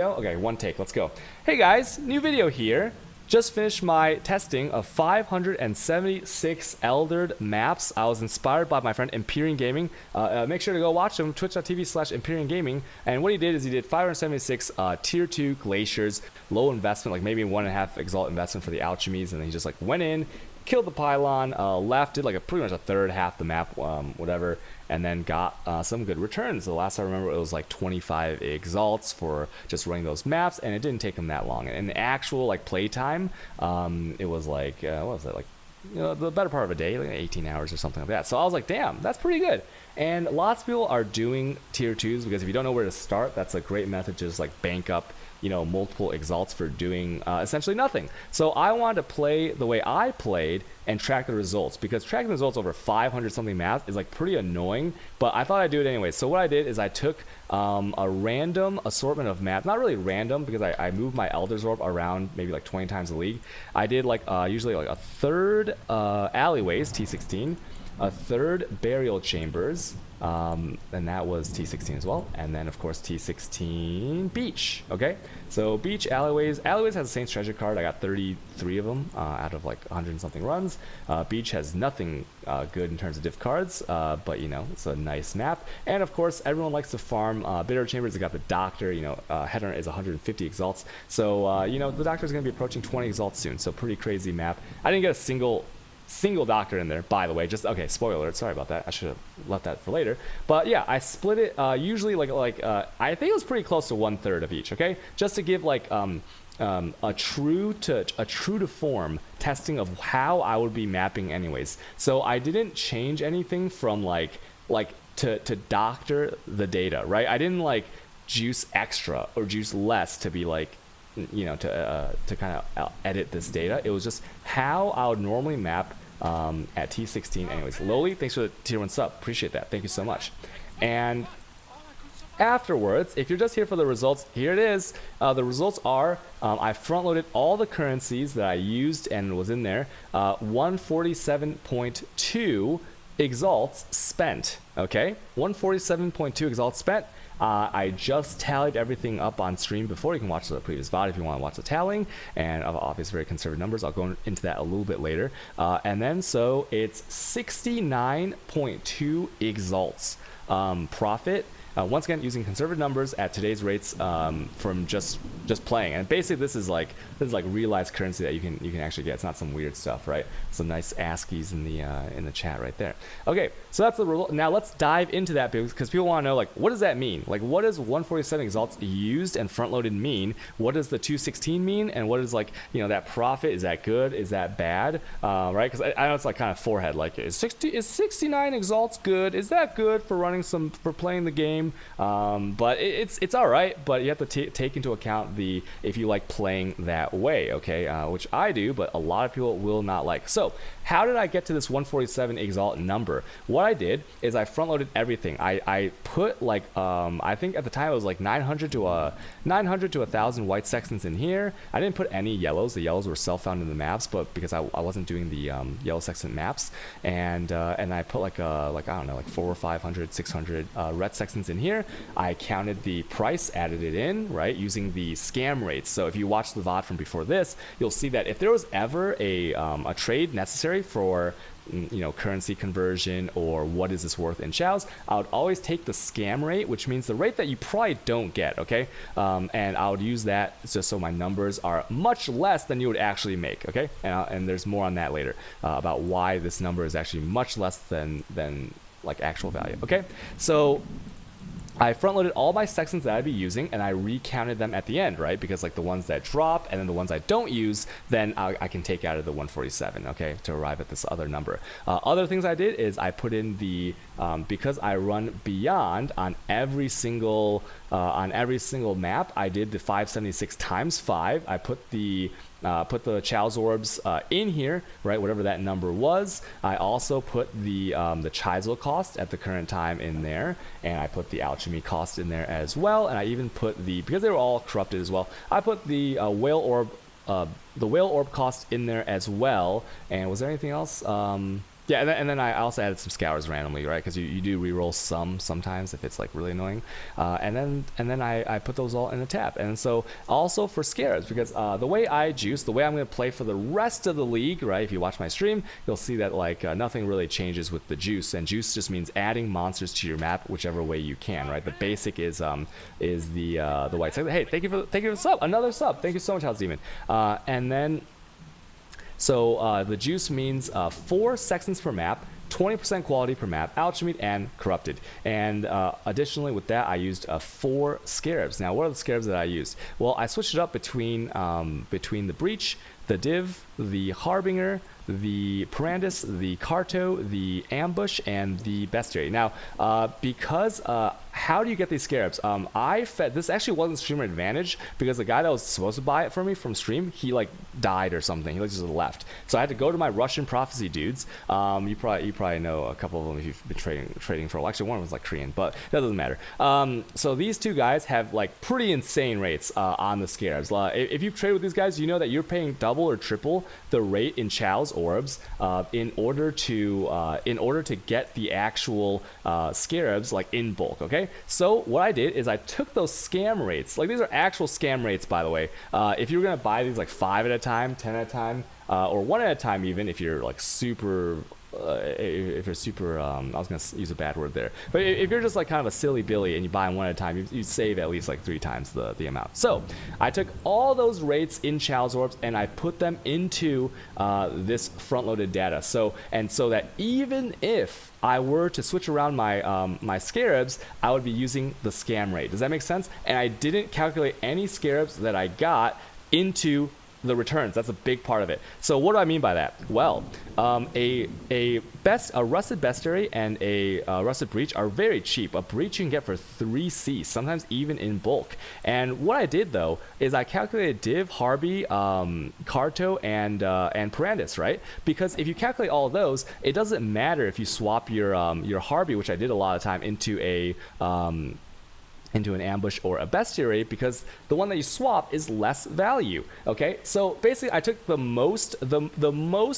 Okay, one take, let's go. Hey guys, new video here. Just finished my testing of 576 Eldered maps. I was inspired by my friend Empyrean Gaming. Make sure to go watch him, twitch.tv/Empyrean Gaming. And what he did is he did 576 tier 2 glaciers, low investment, like maybe 1.5 exalt investment for the alchemies, and then he just like went in, killed the pylon, left, did like pretty much a third half the map, whatever, and then got some good returns. The last I remember, it was like 25 exalts for just running those maps, and it didn't take him that long. And the actual like play time, it was like what was it, like, you know, the better part of a day, like 18 hours or something like that. So I was like, damn, that's pretty good. And lots of people are doing tier 2s because if you don't know where to start, that's a great method to just like bank up, you know, multiple exalts for doing essentially nothing. So I wanted to play the way I played and track the results, because tracking the results over 500 something maps is like pretty annoying, but I thought I'd do it anyway. So what I did is I took a random assortment of maps, not really random because I moved my Elder's Orb around maybe like 20 times a league. I did like usually like a third alleyways, T16, a third burial chambers, and that was T16 as well, and then of course T16 beach. Okay, so beach, alleyways has the Saints treasure card. I got 33 of them out of like 100 and something runs. Beach has nothing good in terms of diff cards, but you know, it's a nice map. And of course everyone likes to farm burial chambers. They got the doctor, you know, header is 150 exalts, so you know, the doctor is going to be approaching 20 exalts soon, so pretty crazy map. I didn't get a single doctor in there, by the way. Just okay, spoiler alert, sorry about that, I should have left that for later. But yeah, I split it usually like I think it was pretty close to 1/3 of each, okay, just to give like a true to form testing of how I would be mapping anyways. So I didn't change anything from like to doctor the data, right? I didn't like juice extra or juice less to be like, you know, to kind of edit this data. It was just how I would normally map at T16 anyways. Loli, thanks for the tier 1 sub, appreciate that, thank you so much. And afterwards, if you're just here for the results, here it is. The results are I front loaded all the currencies that I used and was in there. 147.2 exalts spent. Okay, 147.2 exalts spent. I just tallied everything up on stream before. You can watch the previous VOD if you want to watch the tallying, and obviously very conservative numbers. I'll go into that a little bit later. And then so it's 69.2 exalts profit. Once again, using conservative numbers at today's rates, from just playing. And basically this is like realized currency that you can actually get. It's not some weird stuff, right? Some nice ASCIIs in the chat right there. Okay, so that's the result. Now let's dive into that, because people want to know, like, what does that mean? Like, what does 147 exalts used and front loaded mean? What does the 216 mean? And what is, like, you know, that profit? Is that good? Is that bad? Right? Because I know it's like kind of forehead. Like, is 69 exalts good? Is that good for playing the game? But it's all right, but you have to take into account if you like playing that way, okay, which I do, but a lot of people will not like. So how did I get to this 147 exalt number? What I did is I front loaded everything. I put like I think at the time it was like 900 to 1,000 white sextants in here. I didn't put any yellows. The yellows were self-found in the maps, but because I wasn't doing the yellow sextant maps, and I put like I don't know, like 400 or 500 600 red sextants in here. I counted the price, added it in, right, using the scam rates. So if you watch the VOD from before this, you'll see that if there was ever a trade necessary for, you know, currency conversion or what is this worth in chows, I would always take the scam rate, which means the rate that you probably don't get, okay, and I would use that just so my numbers are much less than you would actually make, okay, and there's more on that later about why this number is actually much less than like actual value, okay. So I front loaded all my sextants that I'd be using, and I recounted them at the end, right? Because like the ones that drop and then the ones I don't use, then I can take out of the 147, okay, to arrive at this other number. Other things I did is I put in the because I run beyond on every single map. I did the 576 times 5. I put the Chow's orbs in here, right, whatever that number was. I also put the Chisel cost at the current time in there, and I put the alchemy cost in there as well, and I even put because they were all corrupted as well, I put the whale orb cost in there as well. And was there anything else? Yeah, and then I also added some scours randomly, right? Because you do reroll sometimes if it's like really annoying, and then I put those all in a tab. And so also for scarabs, because the way I juice, the way I'm going to play for the rest of the league, right? If you watch my stream, you'll see that like nothing really changes with the juice, and juice just means adding monsters to your map whichever way you can, right? The basic is the white side. Hey, thank you for the sub, another sub. Thank you so much, House Demon. And then. So the juice means 4 sextants per map, 20% quality per map, alchemy, and corrupted. And additionally with that, I used 4 scarabs. Now, what are the scarabs that I used? Well, I switched it up between the breach, the div, the harbinger, the Parandus, the Carto, the ambush, and the bestiary. Now, because how do you get these scarabs? I fed this actually wasn't streamer advantage because the guy that was supposed to buy it for me from stream, he like died or something. He like just left. So I had to go to my Russian prophecy dudes. You probably know a couple of them if you've been trading for a while. Actually, one was like Korean, but that doesn't matter. So these two guys have like pretty insane rates on the scarabs. If you've traded with these guys, you know that you're paying double or triple the rate in Chow's orbs in order to get the actual scarabs like in bulk. Okay, so what I did is I took those scam rates, like these are actual scam rates by the way. If you're gonna buy these like 5 at a time, 10 at a time, or 1 at a time, even if you're like super if you're super I was gonna use a bad word there, but if you're just like kind of a silly billy and you buy them 1 at a time, you save at least like 3 times the amount. So I took all those rates in Chow's orbs and I put them into this front-loaded data, so that even if I were to switch around my my scarabs, I would be using the scam rate. Does that make sense? And I didn't calculate any scarabs that I got into the returns. That's a big part of it. So what do I mean by that? Well, a rusted bestiary and a rusted breach are very cheap. A breach you can get for 3C, sometimes even in bulk. And what I did though is I calculated div, harby, carto, and parandus, right? Because if you calculate all of those, it doesn't matter if you swap your harby, which I did a lot of time, into an ambush or a bestiary, because the one that you swap is less value. Okay, so basically I took the most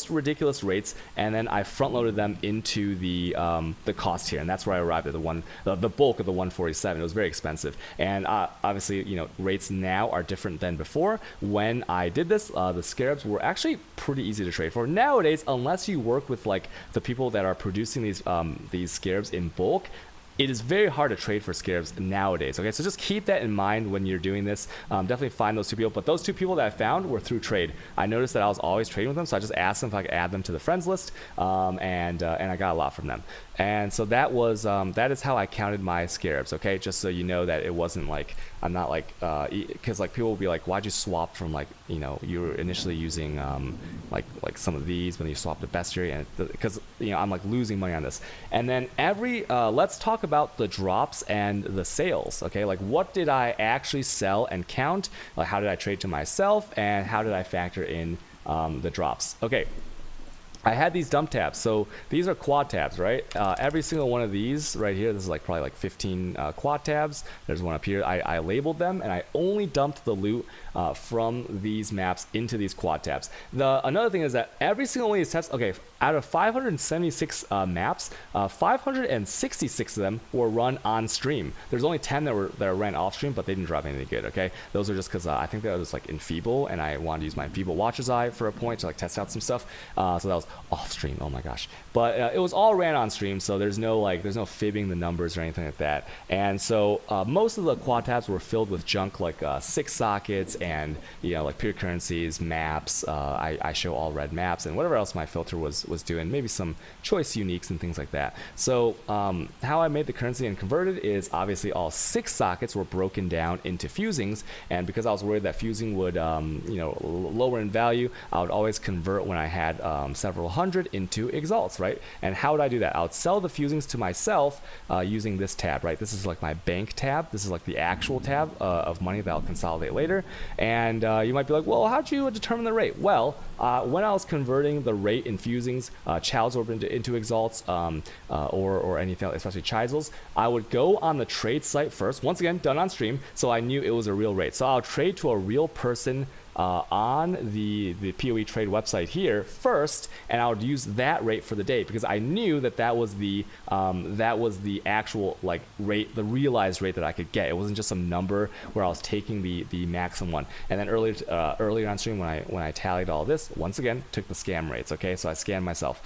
ridiculous rates and then I front loaded them into the cost here, and that's where I arrived at the bulk of the 147. It was very expensive, and obviously, you know, rates now are different than before. When I did this, the scarabs were actually pretty easy to trade for. Nowadays, unless you work with like the people that are producing these scarabs in bulk, it is very hard to trade for scarabs nowadays. Okay, so just keep that in mind when you're doing this. Definitely find those 2 people, but those 2 people that I found were through trade. I noticed that I was always trading with them, so I just asked them if I could add them to the friends list, and I got a lot from them. And so that is how I counted my scarabs. Okay, just so you know that it wasn't like, I'm not like, because like people will be like, why'd you swap from, like, you know, you were initially using like some of these, when you swap the bestiary, and because you know I'm like losing money on this. And then let's talk about the drops and the sales. Okay, like what did I actually sell and count? Like how did I trade to myself, and how did I factor in the drops? Okay, I had these dump tabs. So these are quad tabs, right? Every single one of these right here, this is like probably like 15 quad tabs. There's one up here. I labeled them and I only dumped the loot from these maps into these quad tabs. Another thing is that every single one of these tabs, okay, out of 576 maps, 566 of them were run on stream. There's only 10 that were ran off stream, but they didn't drop anything good. Okay, those are just because I think that was like enfeeble, and I wanted to use my enfeeble Watcher's Eye for a point to like test out some stuff. So that was off stream. Oh my gosh! But it was all ran on stream, so there's no fibbing the numbers or anything like that. And so most of the quad tabs were filled with junk like 6 sockets and, you know, like pure currencies, maps. I show all red maps and whatever else my filter was doing, maybe some choice uniques and things like that. So how I made the currency and converted is obviously all 6 sockets were broken down into fusings, and because I was worried that fusing would you know, lower in value, I would always convert when I had several hundred into exalts, right? And how would I do that? I would sell the fusings to myself using this tab, right? This is like my bank tab. This is like the actual tab of money that I'll consolidate later. And you might be like, well, how'd you determine the rate? Well, when I was converting the rate in fusings, Chow's orb into exalts, or anything, especially Chisel's, I would go on the trade site first. Once again, done on stream, so I knew it was a real rate. So I'll trade to a real person on the PoE trade website here first, and I would use that rate for the day because I knew that was the actual like rate, the realized rate that I could get. It wasn't just some number where I was taking the maximum one. And then earlier on stream when I tallied all this, once again took the scam rates. Okay, so I scanned myself.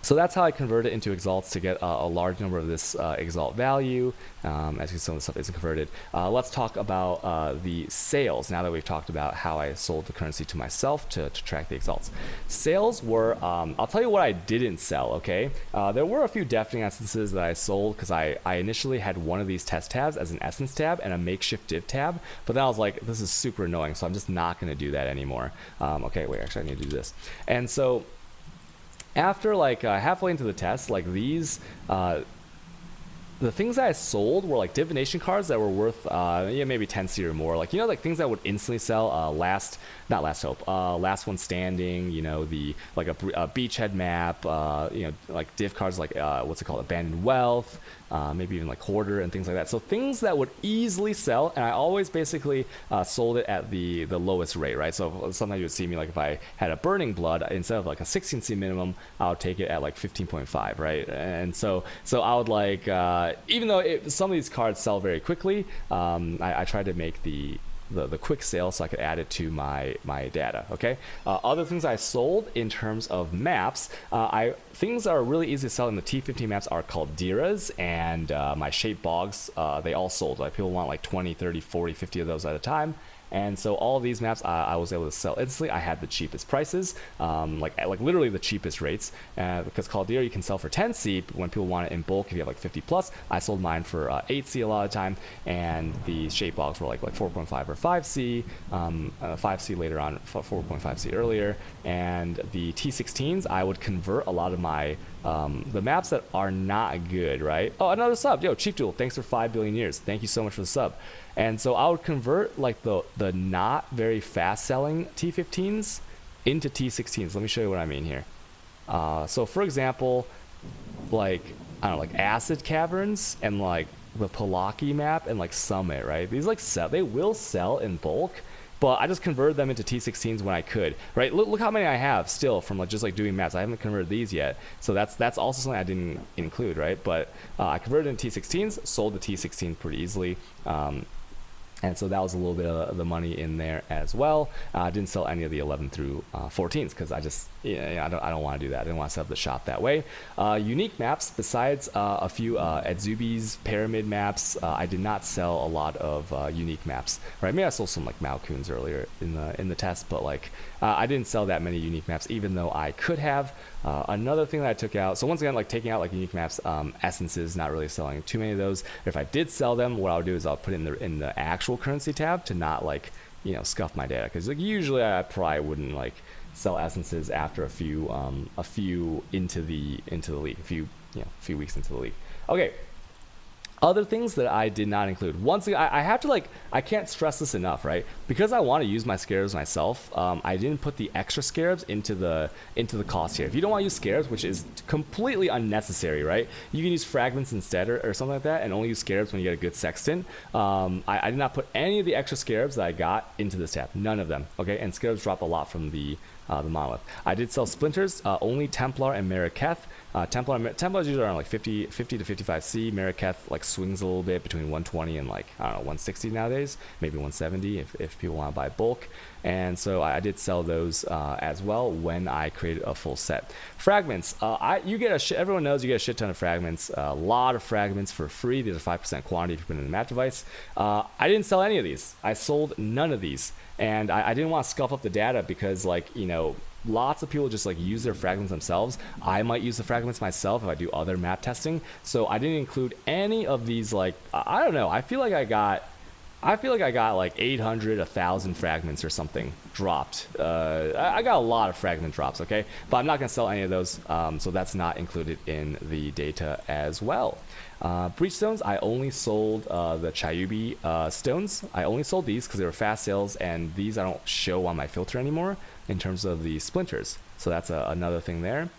So that's how I convert it into exalts to get a large number of this exalt value. As you can see, some of the stuff isn't converted. Let's talk about the sales now that we've talked about how I sold the currency to myself to track the exalts. Sales were, I'll tell you what I didn't sell, okay? There were a few deafening essences that I sold because I initially had one of these test tabs as an essence tab and a makeshift div tab, but then I was like, this is super annoying, so I'm just not going to do that anymore. Okay, wait, actually I need to do this. And so after like halfway into the test, like these, the things that I sold were like divination cards that were worth maybe 10C or more. Like, like things that would instantly sell. Last one standing. The like a beachhead map. Like div cards like what's it called, abandoned wealth. Maybe even like hoarder and things like that. So things that would easily sell, and I always basically sold it at the lowest rate, right? So sometimes you would see me like if I had a burning blood, instead of like a 16C minimum, I would take it at like 15.5, right? And so I would like, even though some of these cards sell very quickly, I tried to make the quick sale so I could add it to my data. Okay. Other things I sold in terms of maps, things that are really easy to sell in the T15 maps are called Diras, and my shape bogs, they all sold. Like people want like 20, 30, 40, 50 of those at a time. And so all of these maps I was able to sell instantly. I had the cheapest prices, like literally the cheapest rates, because Caldera you can sell for 10C when people want it in bulk. If you have like 50 plus, I sold mine for 8C a lot of the time, and the shape bogs were like 4.5 or 5C, 5C later on, 4.5C earlier, and the T16s I would convert a lot of my the maps that are not good, right? Oh, another sub, yo, Chief Duel, thanks for 5 billion years. Thank you so much for the sub. And so I would convert like the not very fast selling T15s into T16s. Let me show you what I mean here. So for example, like, I don't know, like Acid Caverns and like the Palaki map and like Summit, right? These like they will sell in bulk, but I just converted them into T16s when I could, right? Look how many I have still from like just like doing maps. I haven't converted these yet, so that's also something I didn't include, right? But I converted into T16s, sold the T16 pretty easily. And so that was a little bit of the money in there as well. I didn't sell any of the 11 through 14s because I just, I don't want to do that. I didn't want to set up the shop that way. Unique maps, besides a few Adzubi's pyramid maps, I did not sell a lot of unique maps. Right? Maybe I sold some like Malkuns earlier in the test, but like I didn't sell that many unique maps, even though I could have. Another thing that I took out, so once again, like taking out like unique maps, essences, not really selling too many of those. If I did sell them, what I would do is I'll put it in the actual currency tab to not like scuff my data, because like usually I probably wouldn't like sell essences after a few into the league, a few weeks into the league. Okay. Other things that I did not include. Once again, I have to like, I can't stress this enough, right? Because I want to use my Scarabs myself, I didn't put the extra Scarabs into the cost here. If you don't want to use Scarabs, which is completely unnecessary, right? You can use Fragments instead or something like that, and only use Scarabs when you get a good Sextant. I did not put any of the extra Scarabs that I got into this tab. None of them, okay? And Scarabs drop a lot from the monolith. I did sell Splinters, only Templar and Mariketh. Templars usually around like 50 to 55C. Mariketh like swings a little bit between 120 and like, I don't know, 160 nowadays, maybe 170 if people want to buy bulk. And so I did sell those as well when I created a full set. Fragments, everyone knows you get a shit ton of fragments, a lot of fragments for free. These are 5% quantity if you put in the map device. I didn't sell any of these. I sold none of these, and I didn't want to scuff up the data because like, lots of people just like use their fragments themselves. I might use the fragments myself if I do other map testing. So I didn't include any of these. Like, I don't know. I feel like I got like 800, 1,000 fragments or something dropped. I got a lot of fragment drops, okay? But I'm not going to sell any of those, so that's not included in the data as well. Breach stones, I only sold the Chayubi stones. I only sold these because they were fast sales, and these I don't show on my filter anymore in terms of the splinters. So that's another thing there.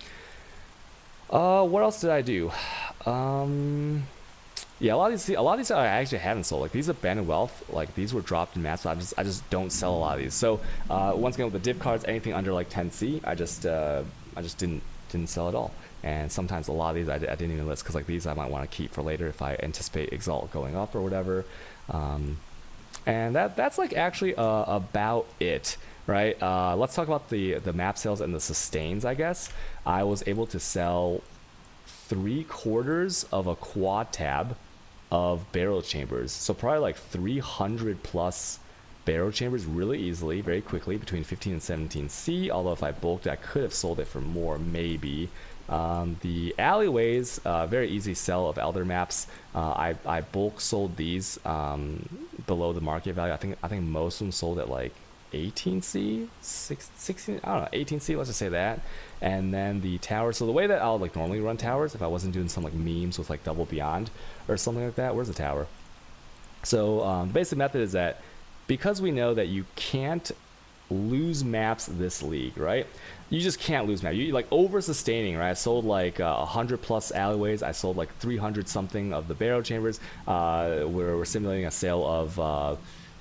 What else did I do? Yeah, a lot of these I actually haven't sold. Like these abandoned wealth, like these were dropped in maps, but I just don't sell a lot of these. So once again with the div cards, anything under like 10C, I just didn't sell at all. And sometimes a lot of these I didn't even list because like these I might want to keep for later if I anticipate Exalt going up or whatever. And that's like actually about it, right? Let's talk about the map sales and the sustains. I guess I was able to sell 3/4 of a quad tab of barrel chambers, so probably like 300 plus barrel chambers really easily, very quickly, between 15 and 17C. Although if I bulked it, I could have sold it for more, maybe. The alleyways, very easy sell of elder maps. I bulk sold these below the market value. I think most of them sold at like 18C, 16, I don't know, 18C, let's just say that. And then the towers, so the way that I would like normally run towers, if I wasn't doing some like memes with like double beyond or something like that. Where's the tower? So the basic method is that because we know that you can't lose maps this league, right? You just can't lose maps. You like over sustaining, right? I sold like 100 plus alleyways. I sold like 300 something of the barrel chambers. We're simulating a sale of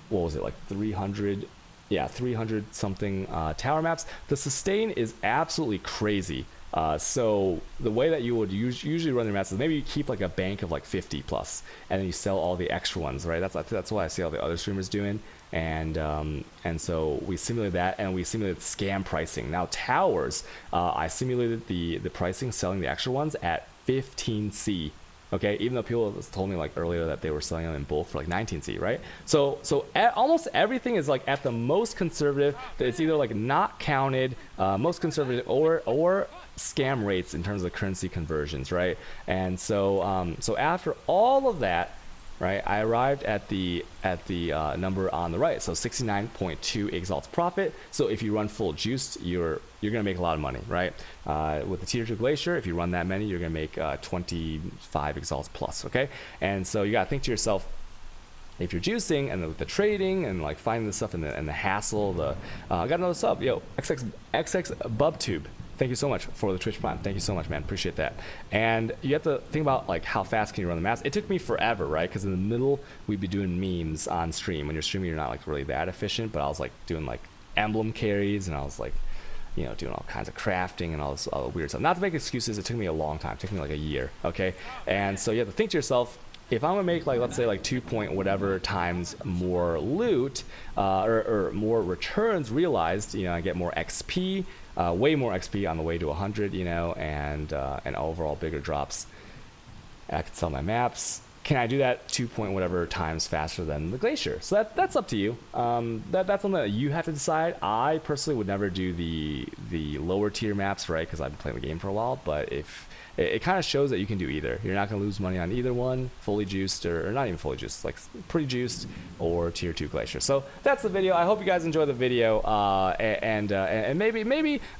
what was it, like 300? Yeah, 300 something tower maps. The sustain is absolutely crazy. So the way that you would usually run your maps is maybe you keep like a bank of like 50 plus, and then you sell all the extra ones, right? That's what I see all the other streamers doing, and so we simulated that, and we simulated scam pricing. Now towers, I simulated the pricing selling the extra ones at 15C. Okay, even though people told me like earlier that they were selling them in bulk for like 19C, right? So almost everything is like at the most conservative. It's either like not counted, most conservative, or scam rates in terms of currency conversions, right? And so so after all of that, right, I arrived at the number on the right. So 69.2 exalts profit. So if you run full juiced, you're gonna make a lot of money, right? With the tier 2 glacier, if you run that many, you're gonna make 25 exalts plus. Okay, and so you gotta think to yourself, if you're juicing and the trading and like finding the stuff and the hassle, I got another sub, yo, XX BubTube. Thank you so much for the Twitch Prime. Thank you so much, man. Appreciate that. And you have to think about like how fast can you run the maps. It took me forever, right? Because in the middle we'd be doing memes on stream. When you're streaming, you're not like really that efficient. But I was like doing like emblem carries, and I was like, you know, doing all kinds of crafting and all this weird stuff. Not to make excuses, it took me a long time. It took me like a year. Okay, and so you have to think to yourself, if I'm gonna make like, let's say like 2 point whatever times more loot or more returns realized, you know, I get more XP, way more XP on the way to 100, you know, and overall bigger drops. I can sell my maps. Can I do that 2 point whatever times faster than the Glacier? So that's up to you. That's something that you have to decide. I personally would never do the lower tier maps, right? Because I've been playing the game for a while. But if it kind of shows that you can do either. You're not going to lose money on either one, fully juiced or not even fully juiced, like pretty juiced or tier 2 Glacier. So that's the video. I hope you guys enjoy the video. And maybe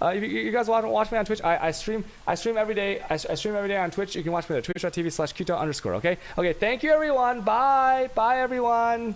if you guys watch me on Twitch, I stream every day. I stream every day on Twitch. You can watch me at twitch.tv/Kuto_. Okay. Thank you everyone. Bye everyone.